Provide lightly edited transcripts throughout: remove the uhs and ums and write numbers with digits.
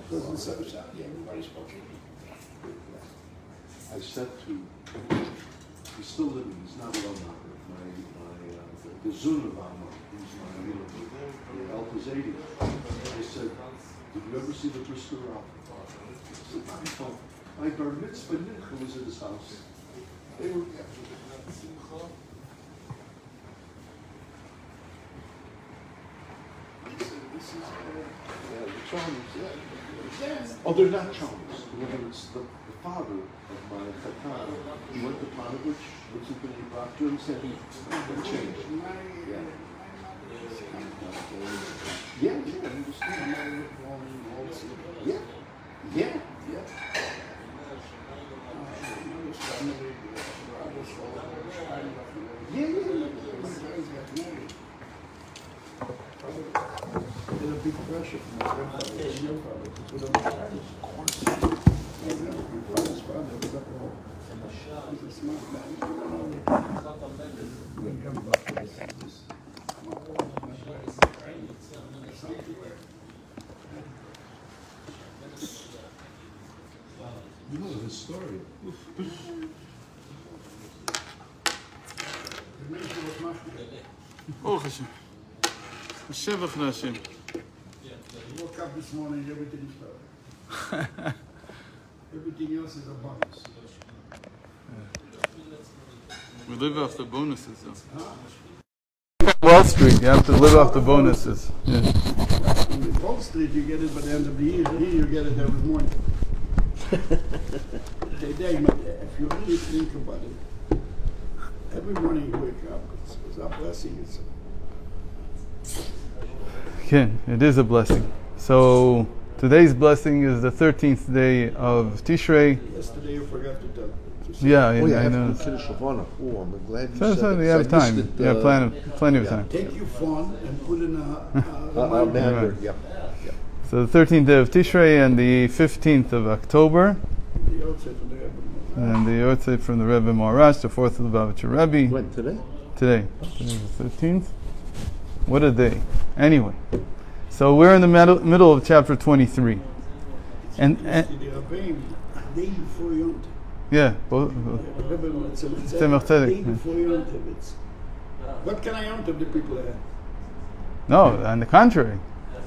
Because in Saudi, everybody spoke Hebrew. I said to, he's still living, he's not alone now, the Zun of Alma, he's my Alta Zaydi. I said, did you ever see the Brisker Rav? I said, no. My bar mitzvah Mincha was at his house. They were, the charms, oh, they're not charms. It's the father of my Chatan. He went to Panovich, what's his name, Proctor, and said he changed. Yeah, I understand. Yeah. There's a big pressure from my grandfather and your father to put on the Chinese. Of course. My father's father was up there. He's a smart man. We'll come back to this. You know his story. Oh, Hashem. Shevach Hashem. Woke up this morning, everything is perfect. Everything else is a bonus. We live off the bonuses, though. Wall Street, you have to live off the bonuses. Yeah. In Wall Street, you get it by the end of the year. Here, you get it every morning. If you really think about it, every morning you wake up, it's a blessing. Again, it is a blessing. So today's blessing is the 13th day of Tishrei. Yesterday you forgot to tell. Yeah, Oh, yeah, I know. finish Havana. Oh, I'm glad you So said you have time. It, You have plenty of time. Take your phone and put in a reminder. Right. Yeah. So the 13th day of Tishrei and the 15th of October. The outside from the Rebbe. And the Yotzei from the Rebbe Morash, the 4th of the Lubavitcher Rebbe. When, today? Today. Today's the 13th. What a day. Anyway. So we're in the middle of chapter 23. And the Rebbeim, a day before Yom Tov. yeah, Tzemach Tzedek. Day before Yom Tov. What kind of Yom Tov do people have? No, on the contrary.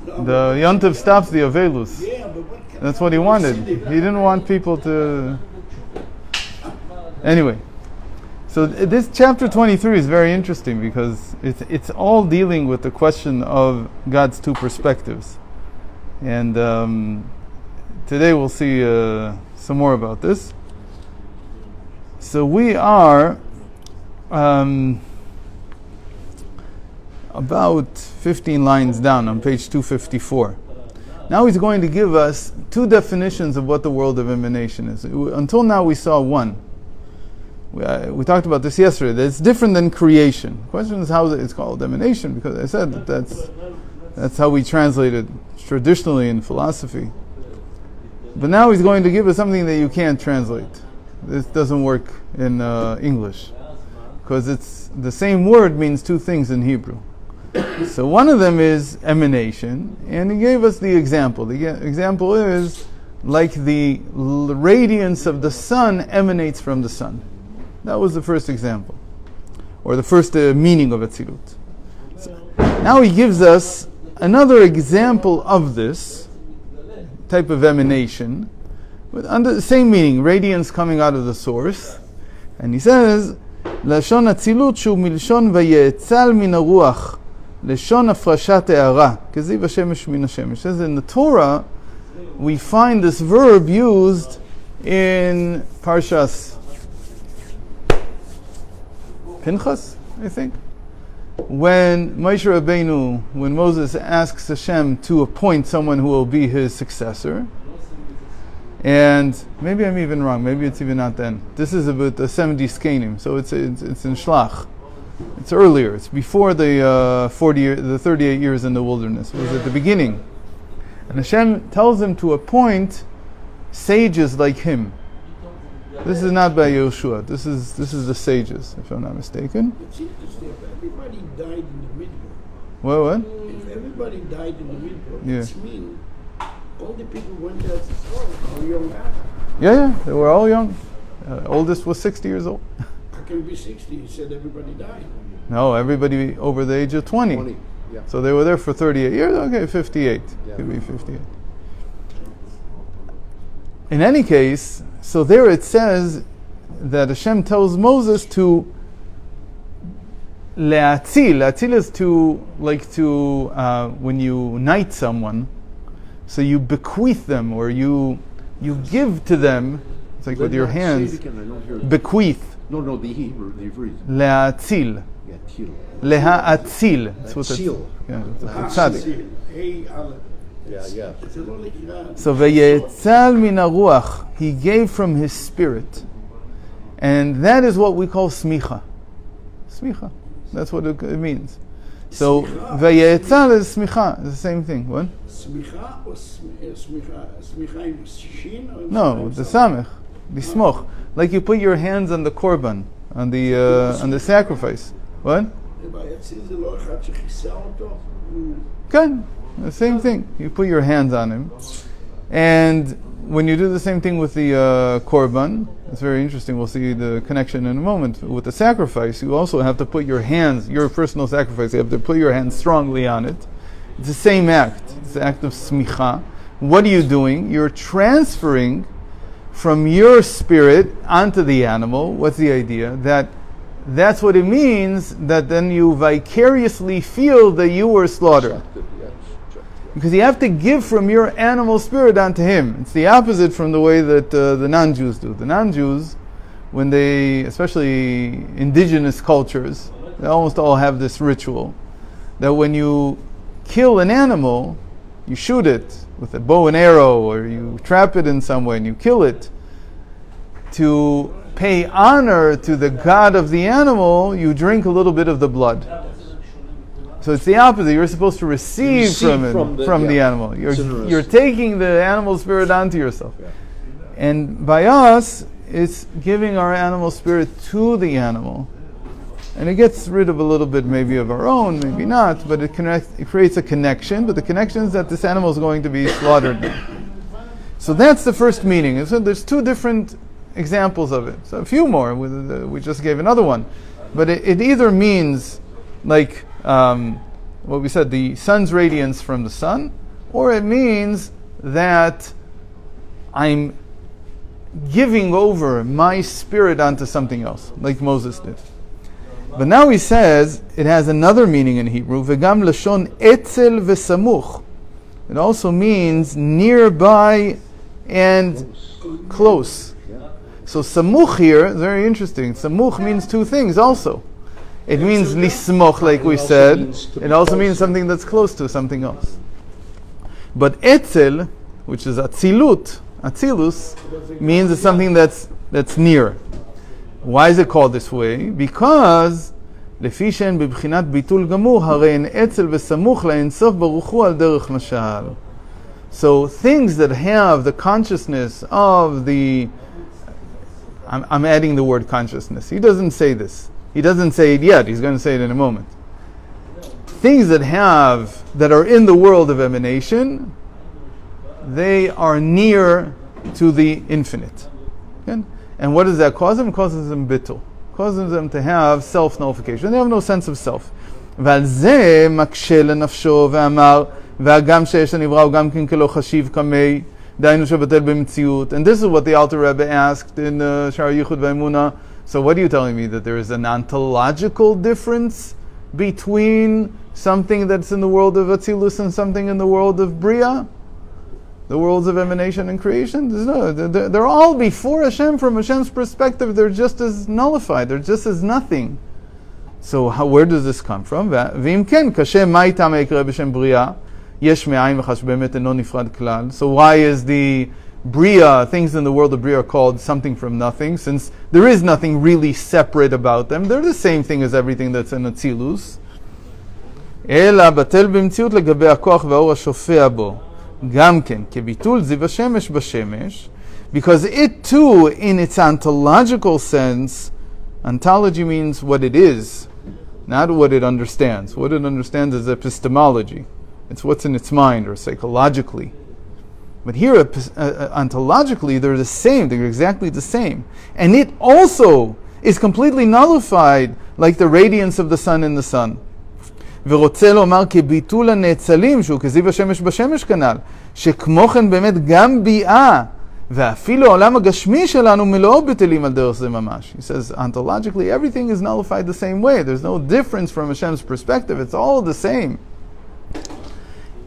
No, The Yontiv stops the Avelus. yeah, but what kind That's what he wanted. He didn't want people to... Anyway. So this chapter 23 is very interesting because it's all dealing with the question of God's two perspectives. And today we'll see some more about this. So we are about 15 lines down on page 254. Now he's going to give us two definitions of what the world of emanation is. Until now we saw one. We talked about this yesterday, that it's different than creation. The question is how it's called emanation, because I said that's how we translate it traditionally in philosophy. But now he's going to give us something that you can't translate. This doesn't work in English, because it's the same word means two things in Hebrew. So one of them is emanation, and he gave us the example. The example is like the radiance of the sun emanates from the sun. That was the first example, or the first meaning of Atzilut. So now he gives us another example of this type of emanation, with under the same meaning, radiance coming out of the source. And he says, "Lashon Atzilut shu milshon vayetzal min haruach, lashon afrashat ha'ara, keziv hashemesh min hashemesh." Says in the Torah, we find this verb used in Parshas Pinchas, I think, when Moshe Rabbeinu, when Moses asks Hashem to appoint someone who will be his successor, and maybe I'm even wrong, maybe it's even not then. This is about the 70 Skenim, so it's in Shlach. It's earlier. It's before the 38 years in the wilderness. It was at the beginning, and Hashem tells him to appoint sages like him. This is not by Yehoshua. This is the sages, if I'm not mistaken. It's interesting. If everybody died in the middle, What? if everybody died in the middle, Yeah. it means All the people went there to store, all young guys. Yeah, they were all young. Oldest was 60 years old. How can it be 60? He said everybody died. No, everybody over the age of 20. 20, yeah. So they were there for 38 years. Okay, 58. Yeah. Could be 58. In any case, so there it says that Hashem tells Moses to le'atzil. Le'atzil is to, like to, when you knight someone, so you bequeath them or you give to them. It's like with your hands. Say it again, I don't hear it. Bequeath. No, the Hebrew. Le'atzil. Yeah, til. Le'atzil. That's what Atzil. yeah, it's a Ah, tzaddik. Hey, Aleph. Yeah. It's a lot like Iran. So veyetzal min haruach, he gave from his spirit, and that is what we call smicha. Smicha, that's what it means. So veyetzal is smicha, it's the same thing. What? Smicha or smicha? Smicha in shin or No, the samech, the smoch. Like you put your hands on the korban, on the sacrifice. What? Good. The same thing. You put your hands on him. And when you do the same thing with the korban, it's very interesting. We'll see the connection in a moment. With the sacrifice, you also have to put your hands, your personal sacrifice, you have to put your hands strongly on it. It's the same act. It's the act of smicha. What are you doing? You're transferring from your spirit onto the animal. What's the idea? That's what it means, that then you vicariously feel that you were slaughtered. Because you have to give from your animal spirit onto him. It's the opposite from the way that the non-Jews do. The non-Jews, when they, especially indigenous cultures, they almost all have this ritual, that when you kill an animal, you shoot it with a bow and arrow, or you trap it in some way and you kill it, to pay honor to the god of the animal, you drink a little bit of the blood. So it's the opposite. You're supposed to receive from the animal. You're taking the animal spirit onto yourself. Yeah. And by us, it's giving our animal spirit to the animal. And it gets rid of a little bit maybe of our own, maybe not, but it creates a connection, but the connection is that this animal is going to be slaughtered. So that's the first meaning. So there's two different examples of it. So a few more. We just gave another one. But it either means like what we said, the sun's radiance from the sun, or it means that I'm giving over my spirit onto something else, like Moses did. But now he says it has another meaning in Hebrew, v'gam lashon etzel v'samuch. It also means nearby and close. So samuch here is very interesting. Samuch means two things also. It means lismoch, like we said. It also means something that's close to something else. But etzel, which is atzilut, atzilus, means it's something that's near. Why is it called this way? Because לפי שהן בבחינת ביטול גמור, הרי הן אצל וסמוך לאינסוף ברוך הוא על דרך משל. So things that have the consciousness of the... I'm adding the word consciousness. He doesn't say this. He doesn't say it yet. He's going to say it in a moment. Things that are in the world of emanation, they are near to the infinite. Okay? And what does that cause them? It causes them bittul. It causes them to have self-nullification. They have no sense of self. ועל זה מקשה לנפשו ואמר, והגם שיש הנברא הוא גם כן כלא חשיב כמי, דהיינו שבטל במציאות. And this is what the Alter Rebbe asked in Shar Yichud V'Emunah. So what are you telling me? That there is an ontological difference between something that's in the world of Atzilus and something in the world of Bria? The worlds of emanation and creation? They're all before Hashem. From Hashem's perspective, they're just as nullified. They're just as nothing. So where does this come from? ואם כן, קשה מה איתם יקרה בשם בריאה? יש מאין וחש באמת אינו נפרד כלל. So why is the Bria, things in the world of Bria, are called something from nothing, since there is nothing really separate about them? They're the same thing as everything that's in Atzilus. אלא בטל במציאות לגבי הכוח והאור השופע בו. גם כן, כביטול זיו השמש בשמש, because it too, in its ontological sense, ontology means what it is, not what it understands. What it understands is epistemology. It's what's in its mind, or psychologically. But here, ontologically, they're the same. They're exactly the same. And it also is completely nullified, like the radiance of the sun in the sun. ורוצה לומר כביטול הנאצלים, שהוא כזיו השמש בשמש כנ"ל, שכמו כן באמת גם ביאה, ואפילו העולם הגשמי שלנו מלואו בטלים על דרך זה ממש. He says, ontologically, everything is nullified the same way. There's no difference from Hashem's perspective. It's all the same.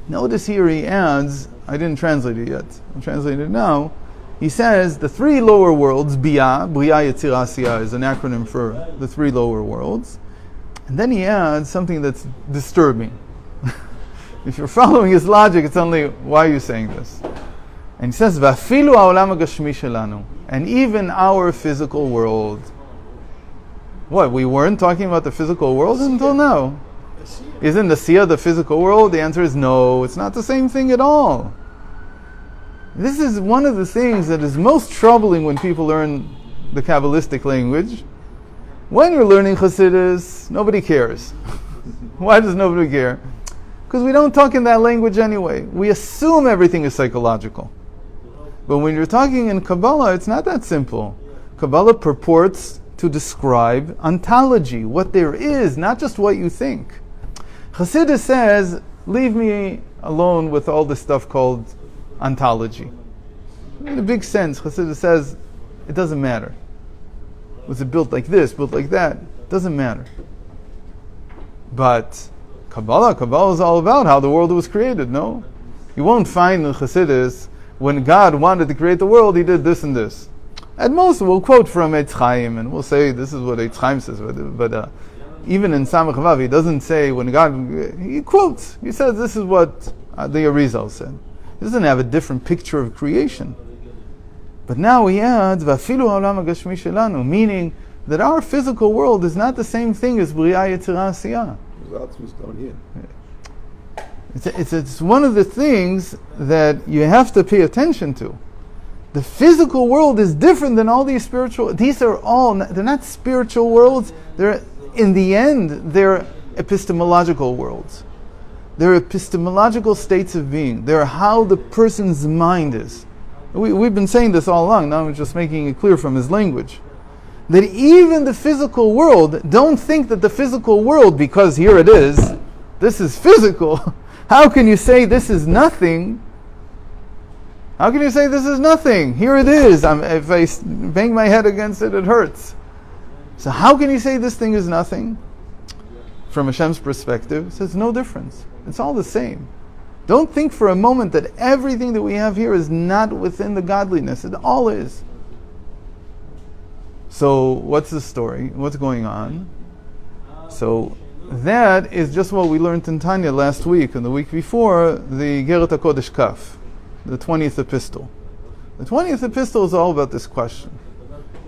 Notice here he adds, I didn't translate it yet. I'm translating it now. He says the three lower worlds, Biyah, Bria Yetzirah Asiyah, is an acronym for the three lower worlds. And then he adds something that's disturbing. If you're following his logic, it's only, why are you saying this? And he says, V'afilu ha'olam ha'gashmi shelanu, and even our physical world. What, we weren't talking about the physical world until now? Isn't the Siyah the physical world? The answer is no, it's not the same thing at all. This is one of the things that is most troubling when people learn the Kabbalistic language. When you're learning Chassidus, nobody cares. Why does nobody care? Because we don't talk in that language anyway. We assume everything is psychological. But when you're talking in Kabbalah, it's not that simple. Kabbalah purports to describe ontology, what there is, not just what you think. Chassidus says, leave me alone with all this stuff called ontology. In a big sense, Chassidus says, it doesn't matter. Was it built like this, built like that? Doesn't matter. But Kabbalah is all about how the world was created, no? You won't find in Chassidus, when God wanted to create the world, He did this and this. At most, we'll quote from Eitz Chaim, and we'll say this is what Eitz Chaim says, but even in Samach Vav, he doesn't say when God, he quotes, he says this is what the Arizal said. He doesn't have a different picture of creation. But now he adds, V'afilu ha'olam ha'gashmi shelanu, meaning that our physical world is not the same thing as Bria Yetzirah Asiyah. It's one of the things that you have to pay attention to. The physical world is different than all these spiritual. These are all, they're not spiritual worlds. They're, in the end, they're epistemological worlds. They're epistemological states of being. They're how the person's mind is. We've been saying this all along. Now I'm just making it clear from his language. That even the physical world, don't think that the physical world, because here it is, this is physical. How can you say this is nothing? How can you say this is nothing? Here it is. If I bang my head against it, it hurts. So how can you say this thing is nothing? From Hashem's perspective, it says no difference. It's all the same. Don't think for a moment that everything that we have here is not within the godliness. It all is. So what's the story? What's going on? So that is just what we learned in Tanya last week and the week before, the Geret HaKodesh Kaf, the 20th epistle. The 20th epistle is all about this question.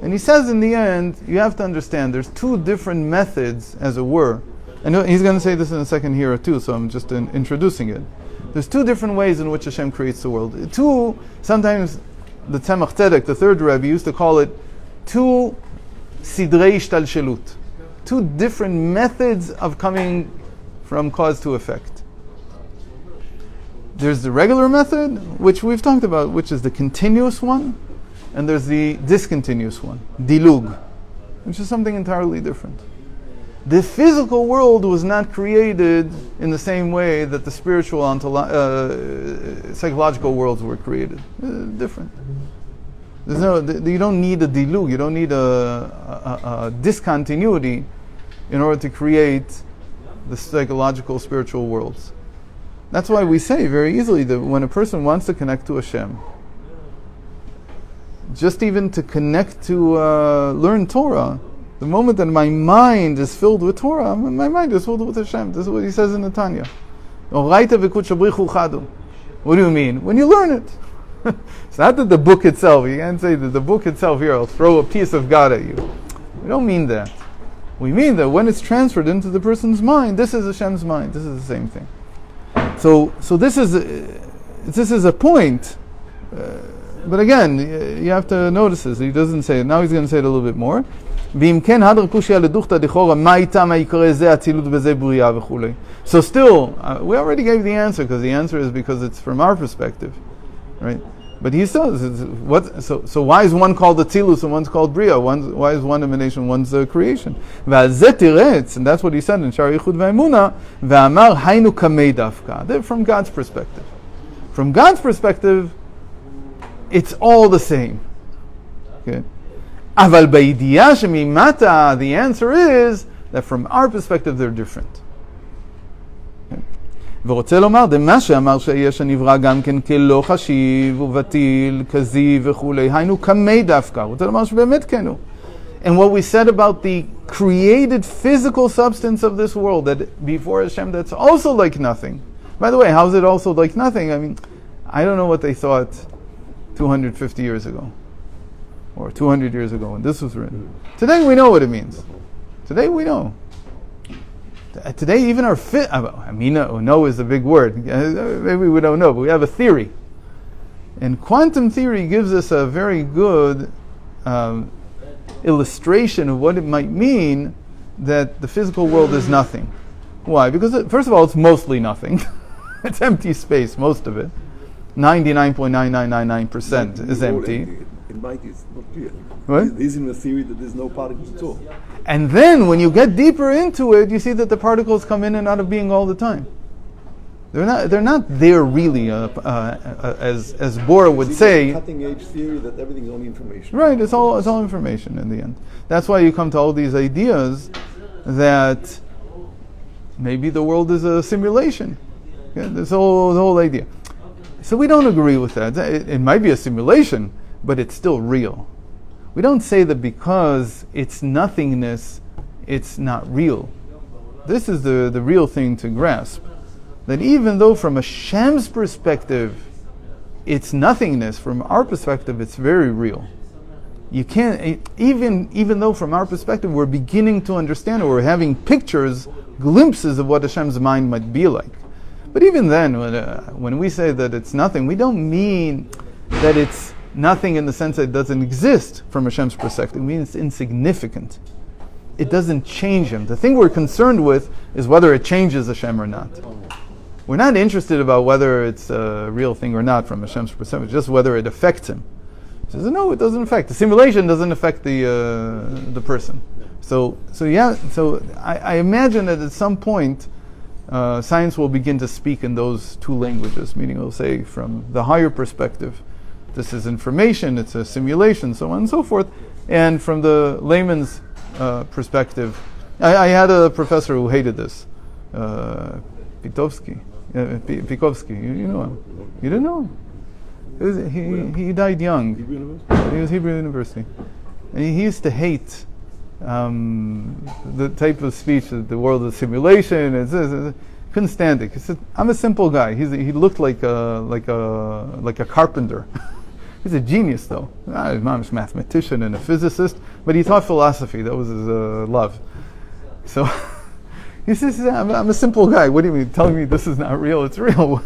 And he says in the end, you have to understand, there's two different methods, as it were. And he's going to say this in a second here too, so I'm just introducing it. There's two different ways in which Hashem creates the world. Sometimes the Tzemach Tzedek, the third Rebbe, used to call it two sidrei shtalshelut. Two different methods of coming from cause to effect. There's the regular method, which we've talked about, which is the continuous one, and there's the discontinuous one, dilug, which is something entirely different. The physical world was not created in the same way that the spiritual, psychological worlds were created. Different. You don't need a dilug, you don't need a discontinuity in order to create the psychological, spiritual worlds. That's why we say very easily that when a person wants to connect to Hashem, just even to connect to learn Torah, the moment that my mind is filled with Torah, my mind is filled with Hashem. This is what he says in the Tanya. What do you mean? When you learn it. It's not that the book itself, you can't say that the book itself here, I'll throw a piece of God at you. We don't mean that. We mean that when it's transferred into the person's mind, this is Hashem's mind. This is the same thing. So this is a point. But again, you have to notice this. He doesn't say it. Now he's going to say it a little bit more. So still, we already gave the answer, because the answer is because it's from our perspective. right? But he says, what? So why is one called Atzilus and one's called Bria? Why is one emanation, one's creation? And that's what he said in Shari Yichud Ve'emuna. Ve'amar haynu kamei dafka. They're from God's perspective. From God's perspective, it's all the same. Okay. Aval ba'idiyah shemimata, the answer is that from our perspective they're different. ורוצה לומר, דמה שאמר שהיש הנברא גם כן כלא חשיב ובטיל, כזיב וכולי, היינו כמי דווקא. רוצה לומר שבאמת כן הוא. And what we said about the created physical substance of this world, that before Hashem, that's also like nothing. By the way, how is it also like nothing? I mean, I don't know what they thought 250 years ago, or 200 years ago when this was written. Today we know what it means. Today we know. Today, even our know is a big word. Maybe we don't know, but we have a theory. And quantum theory gives us a very good illustration of what it might mean that the physical world is nothing. Why? Because, first of all, it's mostly nothing. It's empty space, most of it. 99.9999% is empty. In my case, not clear. What? There isn't a theory that there's no particles at all. And then, when you get deeper into it, you see that the particles come in and out of being all the time. They're not there really, as Bohr would say. Cutting edge theory that everything's only information. Right, it's all information in the end. That's why you come to all these ideas that maybe the world is a simulation. Okay? The whole idea. So we don't agree with that. It might be a simulation, but it's still real. We don't say that because it's nothingness, it's not real. This is the real thing to grasp. That even though from Hashem's perspective, it's nothingness, from our perspective, it's very real. You can't, even though from our perspective, we're beginning to understand, or we're having pictures, glimpses of what Hashem's mind might be like. But even then, when we say that it's nothing, we don't mean that it's nothing in the sense that it doesn't exist from Hashem's perspective. It means it's insignificant. It doesn't change Him. The thing we're concerned with is whether it changes Hashem or not. We're not interested about whether it's a real thing or not from Hashem's perspective, just whether it affects Him. He says, no, it doesn't affect. The simulation doesn't affect the person. So I imagine that at some point, science will begin to speak in those two languages, meaning it'll say from the higher perspective, this is information, it's a simulation, so on and so forth. And from the layman's perspective, I had a professor who hated this, Pikovsky. You know him. You didn't know him. He died young. He was Hebrew University. And he used to hate the type of speech that the world is simulation. Couldn't stand it. He said, "I'm a simple guy." He looked like a carpenter. He's a genius, though. He's a mathematician and a physicist, but he taught philosophy. That was his love. So he says, "I'm a simple guy. What do you mean? Telling me this is not real? It's real.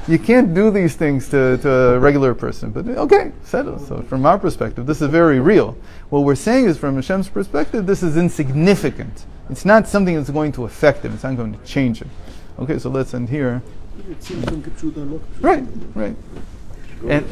You can't do these things to a regular person." But okay, settle. So from our perspective, this is very real. What we're saying is, from Hashem's perspective, this is insignificant. It's not something that's going to affect Him. It's not going to change Him. Okay, so let's end here. It seems from Kipshuta and Right. And